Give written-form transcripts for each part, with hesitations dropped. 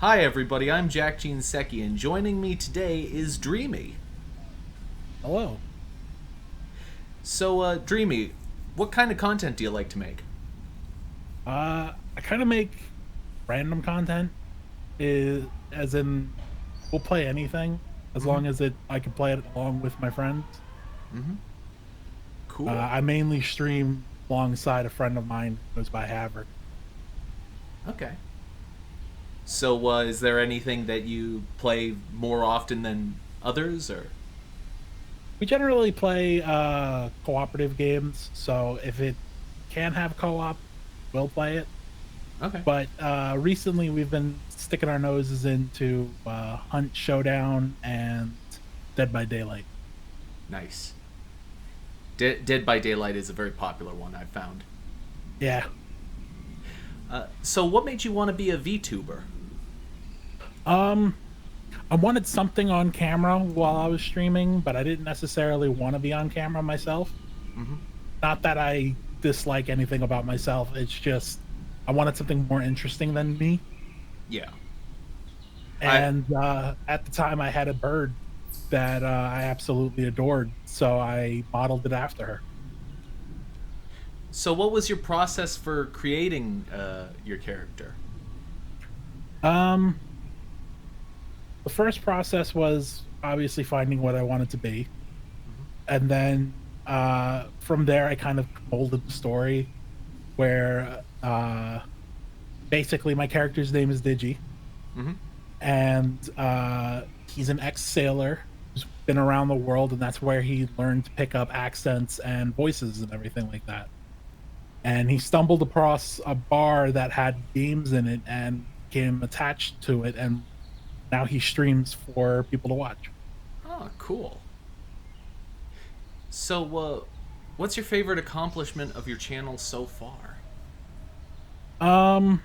Hi everybody, I'm Jack Jinseki, and joining me today is Dreamy. Hello. So, Dreamy, what kind of content do you like to make? I kind of make random content, as in we'll play anything as Mm-hmm. long as I can play it along with my friends. Mm-hmm. Cool. I mainly stream alongside a friend of mine who goes by Havard. Okay. So, is there anything that you play more often than others, or? We generally play cooperative games, so if it can have co-op, we'll play it. Okay. But recently we've been sticking our noses into Hunt Showdown and Dead by Daylight. Nice. Dead by Daylight is a very popular one, I've found. Yeah. So, what made you want to be a VTuber? Um, I wanted something on camera while I was streaming, but I didn't necessarily want to be on camera myself. Mm-hmm. Not that I dislike anything about myself, it's just I wanted something more interesting than me. Yeah. I. And at the time, I had a bird that I absolutely adored, so I modeled it after her. So, what was your process for creating your character? Um, the first process was obviously finding what I wanted to be, and then from there, I kind of molded the story where basically my character's name is Digi, Mm-hmm. and he's an ex-sailor who's been around the world, and that's where he learned to pick up accents and voices and everything like that. And he stumbled across a bar that had games in it and became attached to it, and now he streams for people to watch. Oh, cool. So, what's your favorite accomplishment of your channel so far? Um,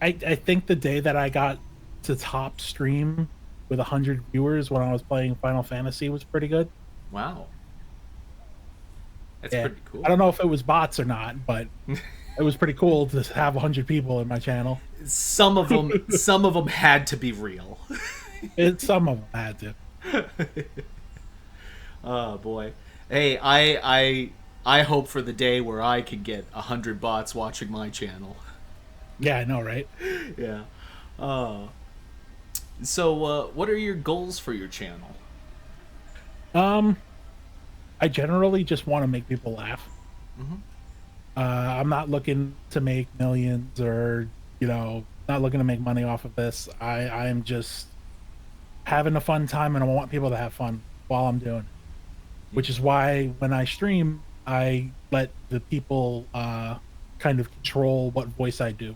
I think the day that I got to top stream with 100 viewers when I was playing Final Fantasy was pretty good. Wow, that's Yeah, pretty I cool. don't know if it was bots or not, but it was pretty cool to have 100 people in my channel. Some of them had to be real. Some of them had to. Oh boy. Hey, I hope for the day where I could get 100 bots watching my channel. Yeah, I know, right? Yeah. Uh, so, what are your goals for your channel? Um, I generally just want to make people laugh. Mm-hmm. I'm not looking to make millions or, not looking to make money off of this. I'm just having a fun time and I want people to have fun while I'm doing it. Yeah. Which is why when I stream, I let the people kind of control what voice I do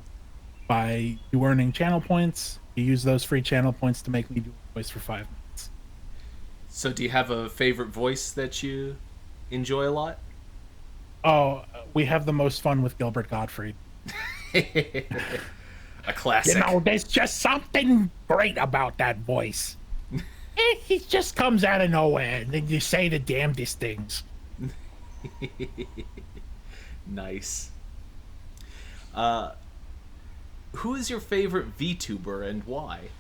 by you earning channel points. You use those free channel points to make me do a voice for 5 minutes. So, do you have a favorite voice that you enjoy a lot? Oh, we have the most fun with Gilbert Gottfried. A classic. There's just something great about that voice. He just comes out of nowhere and then you say the damnedest things. Nice. Uh, who is your favorite VTuber and why?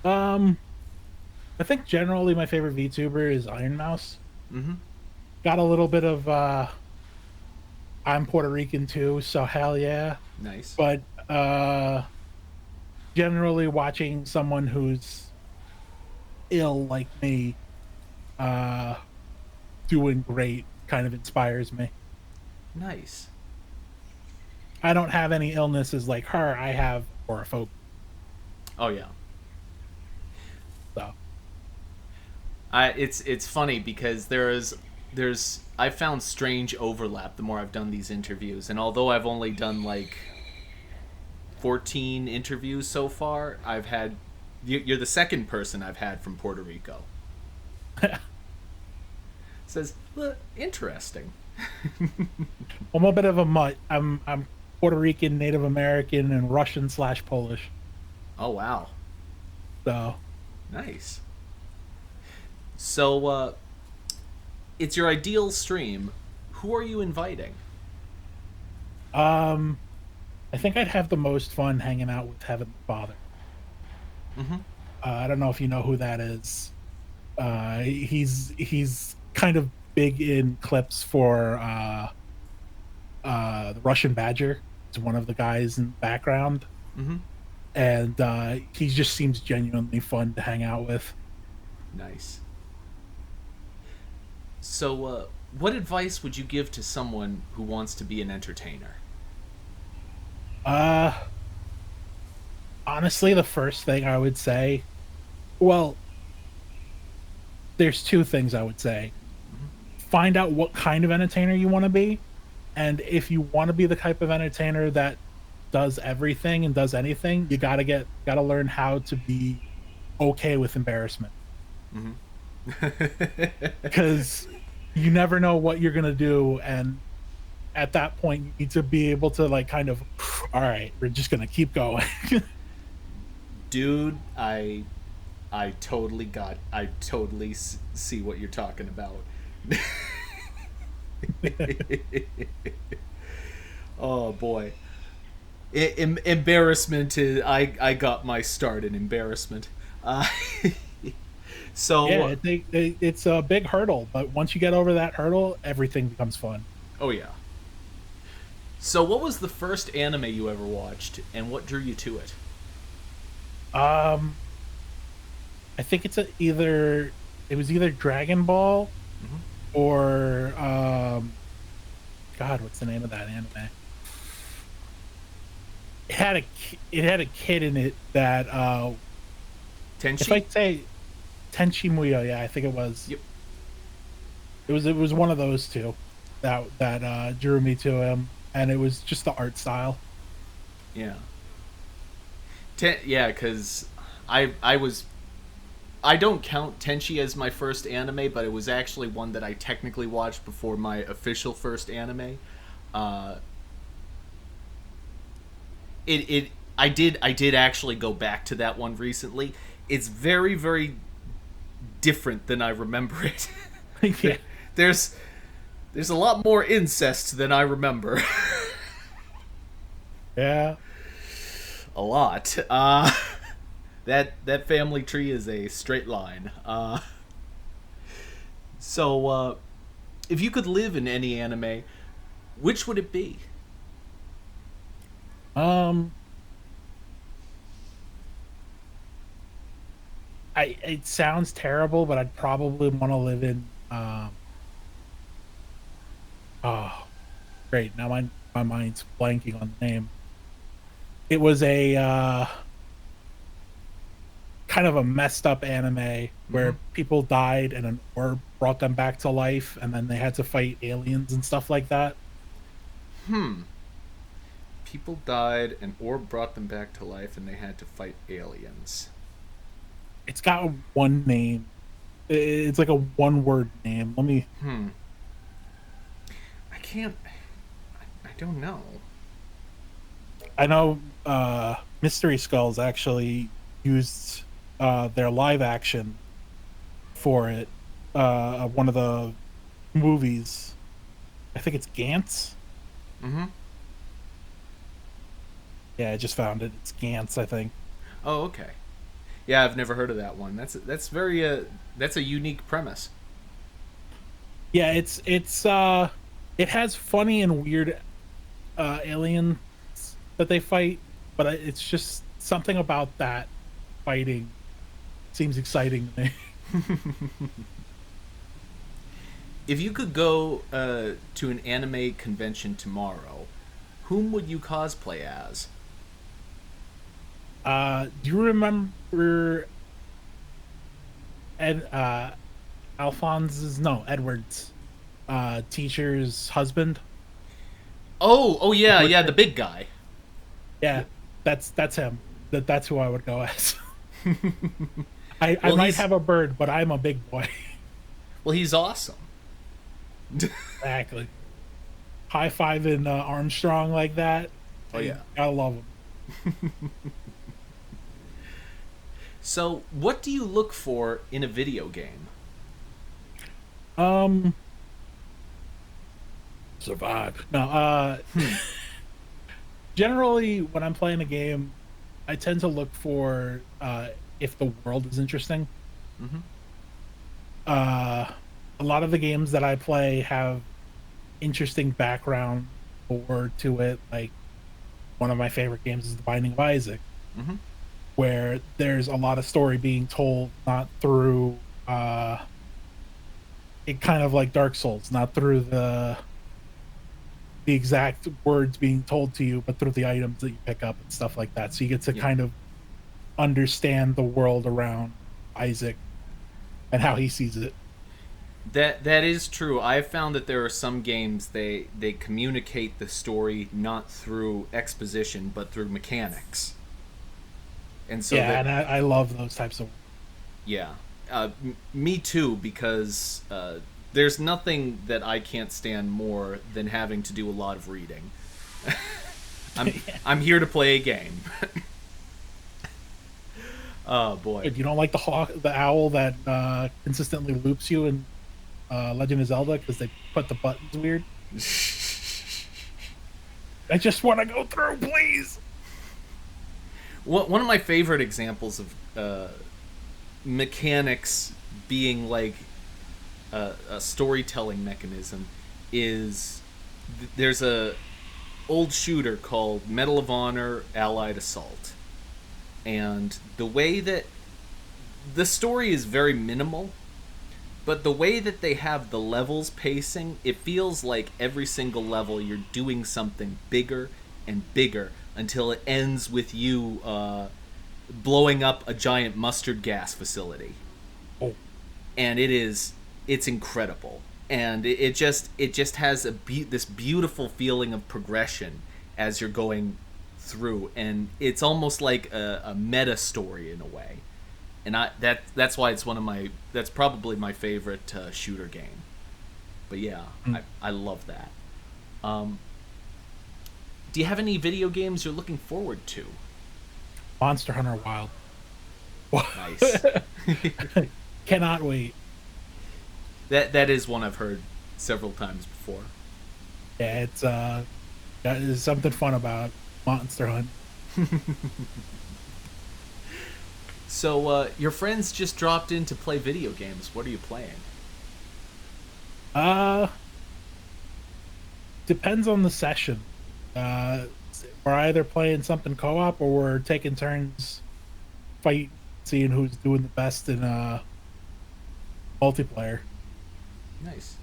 Um, I think generally my favorite VTuber is Iron Mouse. Mm-hmm. Got a little bit of I'm Puerto Rican too, so hell yeah. Nice. But generally watching someone who's ill like me uh doing great kind of inspires me. Nice. I don't have any illnesses like her. I have agoraphobia. Oh yeah. So It's funny because there's I found strange overlap the more I've done these interviews, and although I've only done like 14 interviews so far, you're the second person I've had from Puerto Rico. Says, well, interesting. I'm a bit of a mutt. I'm Puerto Rican, Native American, and Russian/Polish. Oh wow, So nice. So, it's your ideal stream. Who are you inviting? um I think I'd have the most fun hanging out with Heavenly Father. Mm-hmm. I don't know if you know who that is. He's kind of big in clips for the Russian Badger. It's one of the guys in the background, Mm-hmm. and he just seems genuinely fun to hang out with. Nice. So, what advice would you give to someone who wants to be an entertainer? Uh, Honestly, the first thing I would say, well, there's two things I would say. Find out what kind of entertainer you want to be, and if you want to be the type of entertainer that does everything and does anything, you gotta learn how to be okay with embarrassment, Mm-hmm. because you never know what you're gonna do, and at that point you need to be able to like kind of, all right, we're just gonna keep going. Dude, I totally see what you're talking about. Oh boy. Embarrassment is, I got my start in embarrassment. Uh, Yeah, so, it's a big hurdle, but once you get over that hurdle, everything becomes fun. oh yeah. So, what was the first anime you ever watched, and what drew you to it? um I think it was either Dragon Ball Mm-hmm. or God, what's the name of that anime? It had a kid in it that if Tenchi? I say Tenchi Muyo, yeah, I think it was. Yep. It was one of those two that drew me to him, and it was just the art style. Yeah. Yeah, because I was I don't count Tenchi as my first anime, but it was actually one that I technically watched before my official first anime. Uh, it I did actually go back to that one recently. It's very different than I remember it. Yeah, there's there's a lot more incest than I remember. yeah. A lot. That family tree is a straight line. So, if you could live in any anime, which would it be? Um, I it sounds terrible, but I'd probably want to live in. Oh, great! Now my mind's blanking on the name. It was a kind of a messed up anime Mm-hmm. where people died and an orb brought them back to life, and then they had to fight aliens and stuff like that. Hmm. People died, and orb brought them back to life, and they had to fight aliens. It's got one name. It's like a one word name. Let me. Hmm. I can't. I don't know. I know Mystery Skulls actually used their live action for it. One of the movies. I think it's Gantz. Mm-hmm. Yeah, I just found it. It's Gantz, I think. Oh, okay. Yeah, I've never heard of that one. That's very that's a unique premise. Yeah, it has funny and weird aliens that they fight, but it's just something about that fighting seems exciting to me. If you could go to an anime convention tomorrow, whom would you cosplay as? Do you remember Ed Alphonse's no Edward's teacher's husband? Oh The yeah, yeah, the butcher? big guy. Yeah, that's him. That's who I would go as. I Well, might he's have a bird, but I'm a big boy. well, he's awesome. Exactly. High fiving Armstrong like that. Oh I yeah. gotta love him. So, what do you look for in a video game? Um, Survive. No, Hmm. Generally, when I'm playing a game, I tend to look for if the world is interesting. Hmm. Uh, a lot of the games that I play have interesting background lore to it. Like one of my favorite games is The Binding of Isaac, Hmm. where there's a lot of story being told not through it kind of like Dark Souls, not through the exact words being told to you, but through the items that you pick up and stuff like that. So you get to Yeah. kind of understand the world around Isaac and how he sees it. That is true. I've found that there are some games they communicate the story not through exposition but through mechanics, and so Yeah, that and I love those types of. yeah, me too, because there's nothing that I can't stand more than having to do a lot of reading. I'm Yeah. I'm here to play a game. Oh boy. You don't like the owl that consistently loops you in Legend of Zelda because they put the buttons weird. I just want to go through, please. One of my favorite examples of mechanics being like a storytelling mechanism is there's a old shooter called Medal of Honor Allied Assault, and the way that the story is very minimal, but the way that they have the levels pacing, it feels like every single level you're doing something bigger and bigger until it ends with you blowing up a giant mustard gas facility. Oh, And it's incredible, and it just has this beautiful feeling of progression as you're going through, and it's almost like a meta story in a way, and that's why it's that's probably my favorite shooter game. But yeah, I love that. um, do you have any video games you're looking forward to? Monster Hunter Wild. Nice. Cannot wait. That is one I've heard several times before. Yeah, it's there's something fun about Monster Hunt. So, your friends just dropped in to play video games. What are you playing? Uh, Depends on the session. Uh, we're either playing something co-op or we're taking turns fight, seeing who's doing the best in multiplayer. Nice.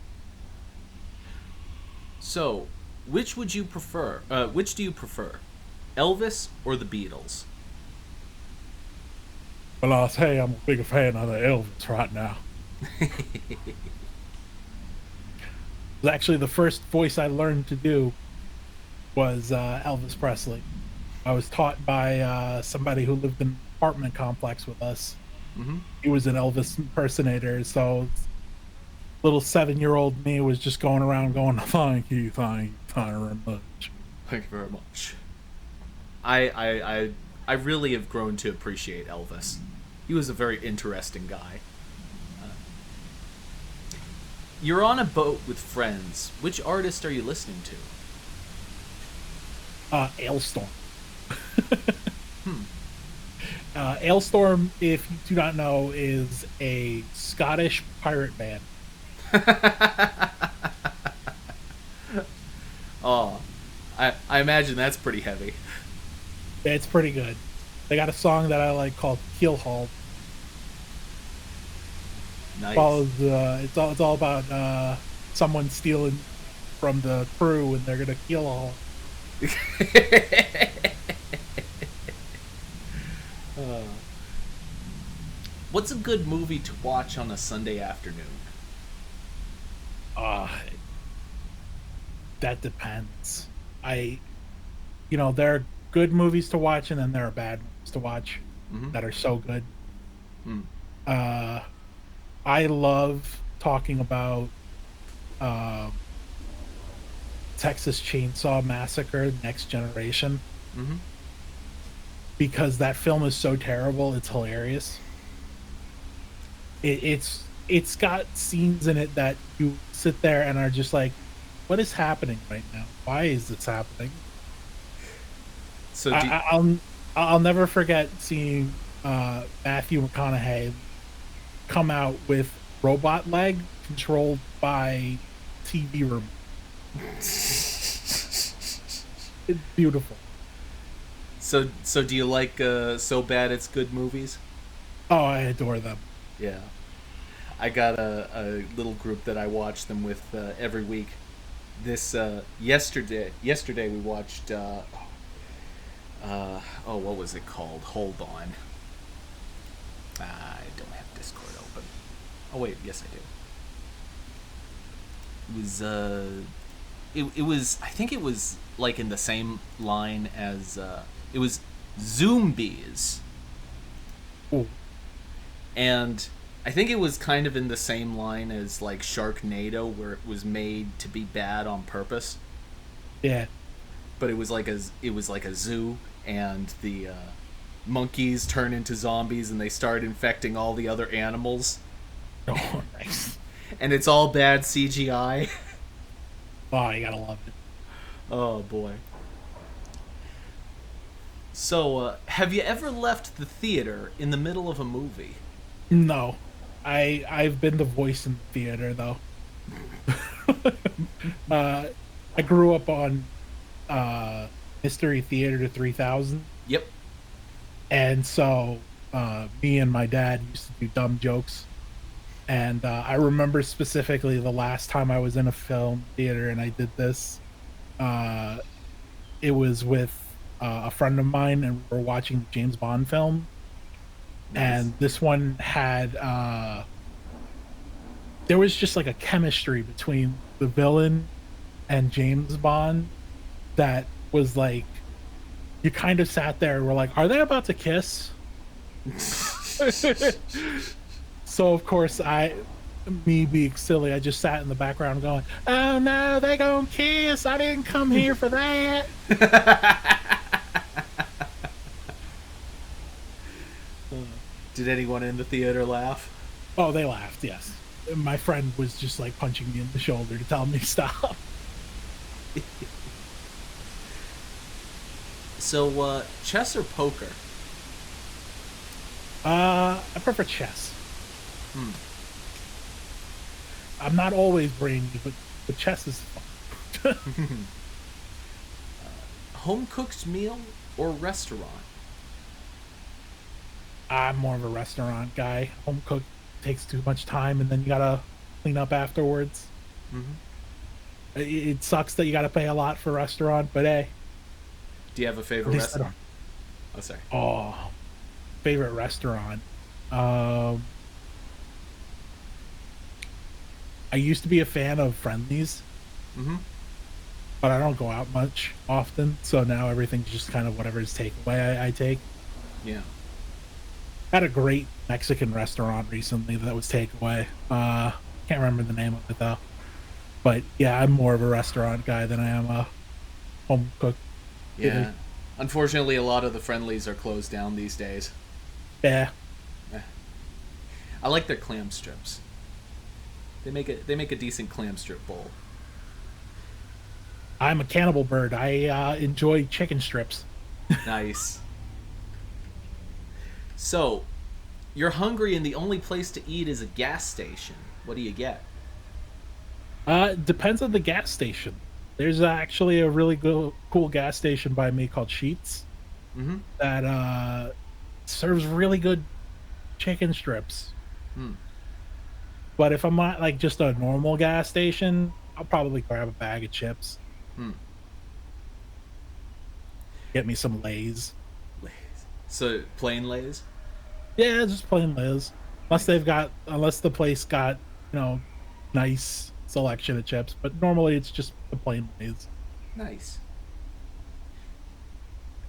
So, which would you prefer? Which do you prefer, Elvis or the Beatles? Well, I'll say I'm a big fan of the Elvis right now. Actually, the first voice I learned to do was Elvis Presley. I was taught by somebody who lived in an apartment complex with us. Mm-hmm. He was an Elvis impersonator, so little 7-year-old me was just going around going, thank you very much. Thank you very much. I really have grown to appreciate Elvis. He was a very interesting guy. You're on a boat with friends. Which artist are you listening to? Ailstorm. Hmm. Ailstorm, if you do not know, is a Scottish pirate band. Oh, I imagine that's pretty heavy. It's pretty good. They got a song that I like called Keelhaul. Nice. It's all about someone stealing from the crew and they're gonna keelhaul. Uh, what's a good movie to watch on a Sunday afternoon? Uh that depends. I there are good movies to watch and then there are bad movies to watch Mm-hmm. that are so good. Hmm. Uh I love talking about um Texas Chainsaw Massacre Next Generation Mm-hmm. because that film is so terrible, it's hilarious. It's got scenes in it that you sit there and are just like, what is happening right now? Why is this happening? So do I'll never forget seeing Matthew McConaughey come out with robot leg controlled by TV remote. It's beautiful. so do you like So Bad It's Good movies? Oh, I adore them. Yeah. I got a little group that I watch them with every week. This yesterday we watched oh, what was it called? Hold on. I don't have Discord open. Oh wait, yes I do. It was it was, I think it was like in the same line as it was Zombies. Ooh, And I think it was kind of in the same line as like Sharknado, where it was made to be bad on purpose. yeah. But it was like a zoo, and the monkeys turn into zombies, and they start infecting all the other animals, Oh, nice. and it's all bad CGI. Oh, you gotta love it. Oh boy. So, have you ever left the theater in the middle of a movie? No, I've been the voice in the theater though. uh, I grew up on Mystery Theater 3000, Yep. and so me and my dad used to do dumb jokes. And I remember specifically the last time I was in a film theater and I did this. Uh, it was with a friend of mine, and we were watching the James Bond film. Nice. And this one had there was just like a chemistry between the villain and James Bond that was like, you kind of sat there and were like, are they about to kiss? So of course me being silly, I just sat in the background going, oh no, they gonna kiss, I didn't come here for that. Did anyone in the theater laugh? Oh, they laughed, yes. My friend was just like punching me in the shoulder to tell me to stop. So, chess or poker? I prefer chess. Hmm. I'm not always brainy, but chess is fun. Home cooked meal or restaurant? I'm more of a restaurant guy. Home cook takes too much time, and then you gotta clean up afterwards. Mm-hmm. It sucks that you gotta pay a lot for restaurant, but hey, Do you have a at favorite least I restaurant? don't. Oh, sorry. Oh, favorite restaurant. Um, I used to be a fan of Friendlies, Mm-hmm. but I don't go out much often. So now everything's just kind of whatever's takeaway I take. Yeah. Had a great Mexican restaurant recently that was takeaway. Can't remember the name of it though. But yeah, I'm more of a restaurant guy than I am a home cook. Yeah. Unfortunately, a lot of the friendlies are closed down these days. Yeah, Eh. I like their clam strips. They make a decent clam strip bowl. I'm a cannibal bird. I enjoy chicken strips. Nice. So, you're hungry and the only place to eat is a gas station. What do you get? Depends on the gas station. There's actually a really cool gas station by me called Sheets Mm-hmm. that serves really good chicken strips. Hmm. But if I'm at like just a normal gas station, I'll probably grab a bag of chips, Hmm. get me some Lay's. Lays. So plain lays. Yeah, just plain Lay's. Unless the place got, nice selection of chips. But normally it's just the plain Lay's. Nice.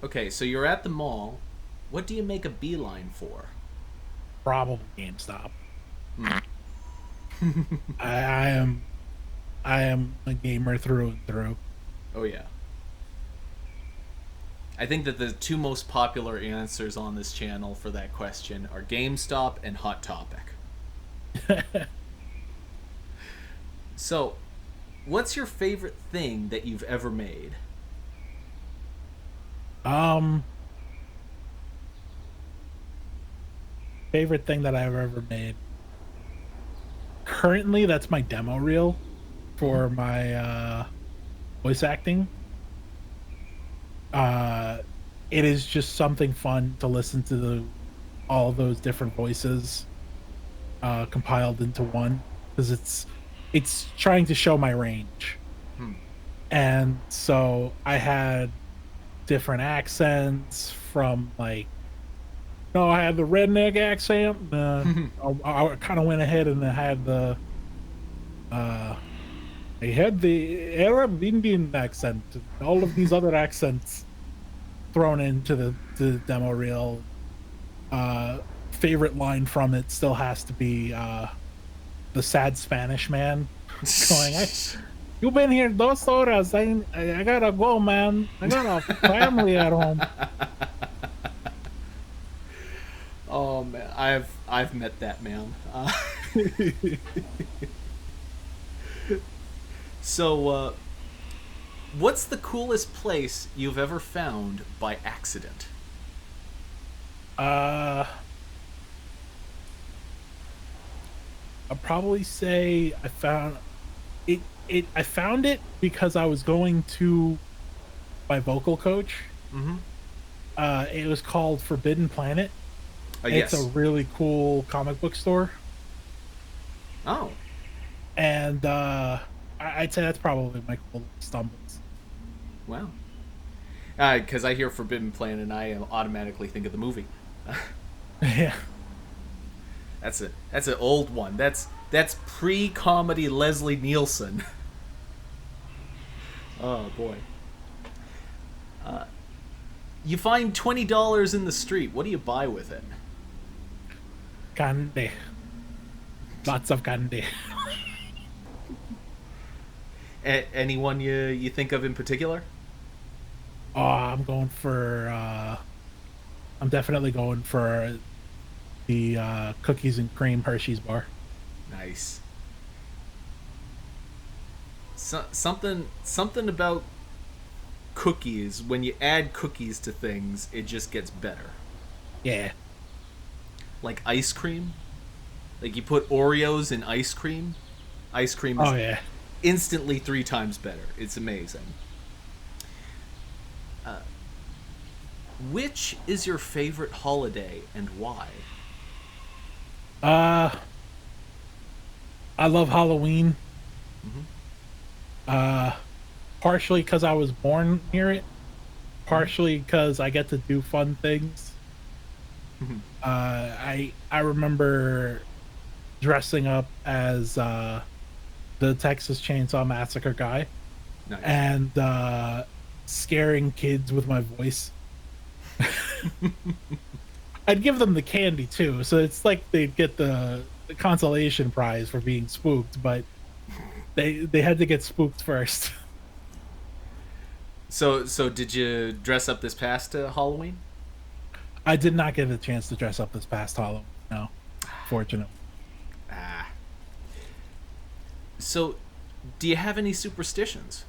Okay, so you're at the mall. What do you make a beeline for? Probably GameStop. Hmm. I am I am a gamer through and through. Oh yeah. I think that the two most popular answers on this channel for that question are GameStop and Hot Topic. So, what's your favorite thing that you've ever made? Um, favorite thing that I've ever made. Currently, that's my demo reel Hmm. for my voice acting. Uh, it is just something fun to listen to all those different voices compiled into one because it's trying to show my range. Hmm. And so I had different accents from like, no, I had the redneck accent. I kind of went ahead and I had uh, I had the Arab Indian accent, and all of these other accents thrown into the demo reel. Uh, Favorite line from it still has to be the sad Spanish man going, "You've been here 2 horas. I gotta go, man. I got a family at home." Oh man, I've met that man. So, what's the coolest place you've ever found by accident? uh, I'd probably say I found it. I found it because I was going to my vocal coach. Mm-hmm. It was called Forbidden Planet. It's a Yes. really cool comic book store, Oh, and I'd say that's probably my coolest stumbles. wow. Because I hear Forbidden Planet and I automatically think of the movie. Yeah. That's an old one. That's pre-comedy Leslie Nielsen. Oh boy. You find $20 in the street. What do you buy with it? Candy. Lots of candy. Anyone you think of in particular? Oh, I'm definitely going for the cookies and cream Hershey's bar. Nice. Something about cookies. When you add cookies to things, it just gets better. Yeah. Like ice cream. Like you put Oreos in ice cream. Ice cream is Oh yeah. instantly 3 times better. It's amazing. Which is your favorite holiday and why? Uh I love Halloween. Mm-hmm. Uh Partially because I was born near it, partially because I get to do fun things. Mm-hmm. I remember dressing up as the Texas Chainsaw Massacre guy Nice. and scaring kids with my voice. I'd give them the candy too, so it's like they'd get the consolation prize for being spooked, but they had to get spooked first. So did you dress up this past Halloween? I did not get a chance to dress up this past Halloween. No, fortunately. Ah. So, do you have any superstitions?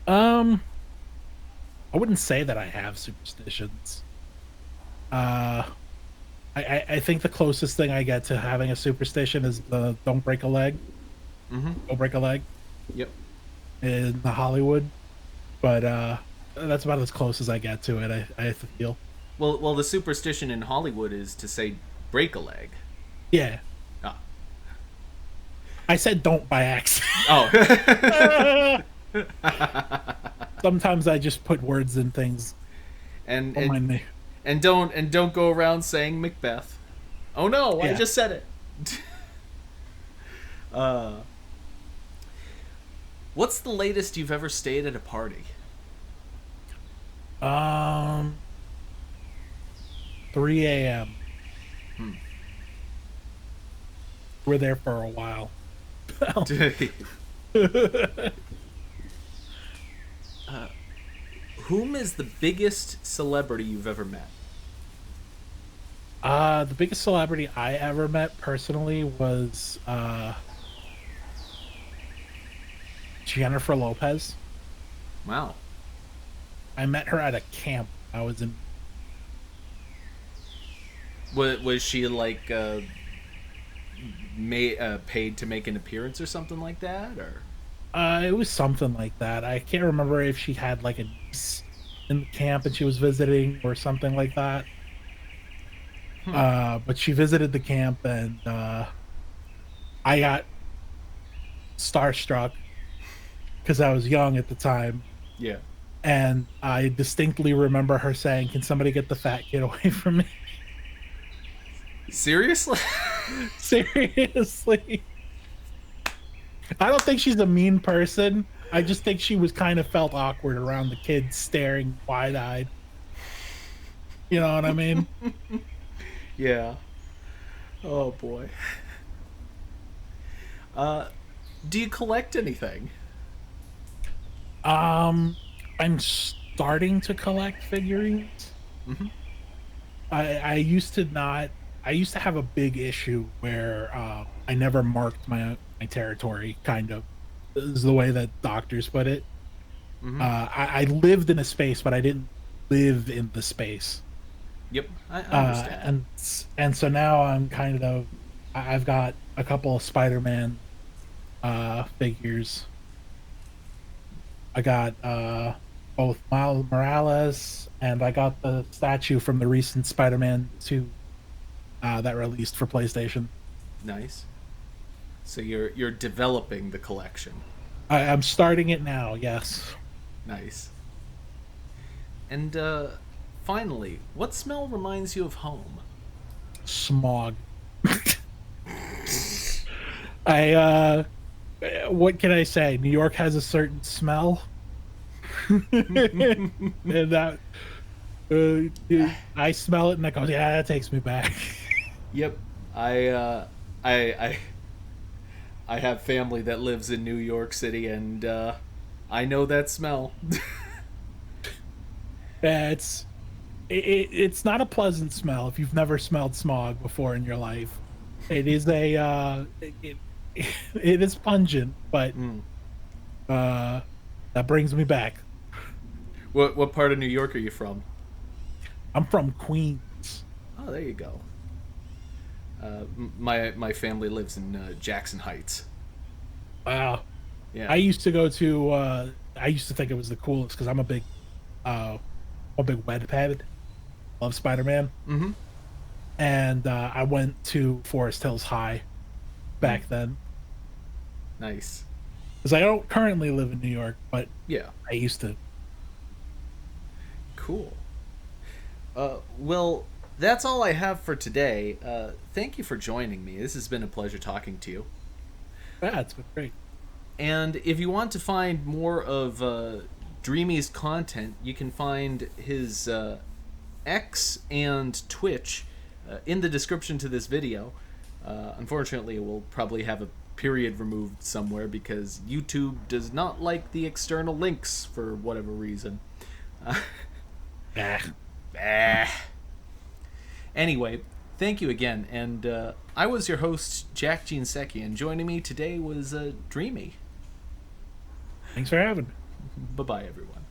Um, I wouldn't say that I have superstitions. Uh, I think the closest thing I get to having a superstition is the "don't break a leg, Mm-hmm. don't break a leg" Yep. in the Hollywood, but that's about as close as I get to it. I feel. Well, the superstition in Hollywood is to say break a leg. Yeah, Ah. I said don't by accident. Oh. Sometimes I just put words in things. and Don't mind and me. and don't go around saying Macbeth. Oh no, I Yeah. just said it. uh, what's the latest you've ever stayed at a party? Um, 3 a.m. Hmm. We're there for a while. Whom is the biggest celebrity you've ever met? The biggest celebrity I ever met personally was Jennifer Lopez. Wow. I met her at a camp. I was in. Was she like paid to make an appearance or something like that, or? It was something like that. I can't remember if she had like a niece in the camp and she was visiting or something like that. Hmm. But she visited the camp and I got starstruck because I was young at the time. Yeah. And I distinctly remember her saying, "Can somebody get the fat kid away from me?" Seriously? Seriously. I don't think she's a mean person. I just think she was kind of felt awkward around the kids staring wide eyed. You know what I mean? Yeah. Oh boy. Uh, do you collect anything? Um, I'm starting to collect figurines. Mm-hmm. I used to not. I used to have a big issue where I never marked my territory. Kind of is the way that doctors put it. Mm-hmm. I lived in a space, but I didn't live in the space. Yep, I understand. And so now I'm kind of. I've got a couple of Spider-Man figures. I got both Miles Morales and I got the statue from the recent Spider-Man 2 that released for PlayStation. Nice. So you're developing the collection. I'm starting it now, yes. Nice. And finally, what smell reminds you of home? Smog. I what can I say? New York has a certain smell. And that I smell it and I go, yeah, that takes me back. Yep. I I have family that lives in New York City, and I know that smell. It's it's not a pleasant smell if you've never smelled smog before in your life. It is a it is pungent, but Mm. uh that brings me back. What part of New York are you from? I'm from Queens. Oh, there you go. My family lives in Jackson Heights. Wow. Yeah. I used to go to I used to think it was the coolest because uh I'm a big web head. Love Spider-Man. Mm-hmm. And I went to Forest Hills High Mm. back then. Nice. Because I don't currently live in New York, but Yeah. I used to. Cool. Well, that's all I have for today. Thank you for joining me. This has been a pleasure talking to you. Yeah, it's been great. And if you want to find more of Dreamy's content, you can find his X and Twitch in the description to this video. Unfortunately, it will probably have a period removed somewhere because YouTube does not like the external links for whatever reason. Ah. Anyway, thank you again, and I was your host, Jack Jinseki, and joining me today was Dreamy. Thanks for having me. Bye-bye, everyone.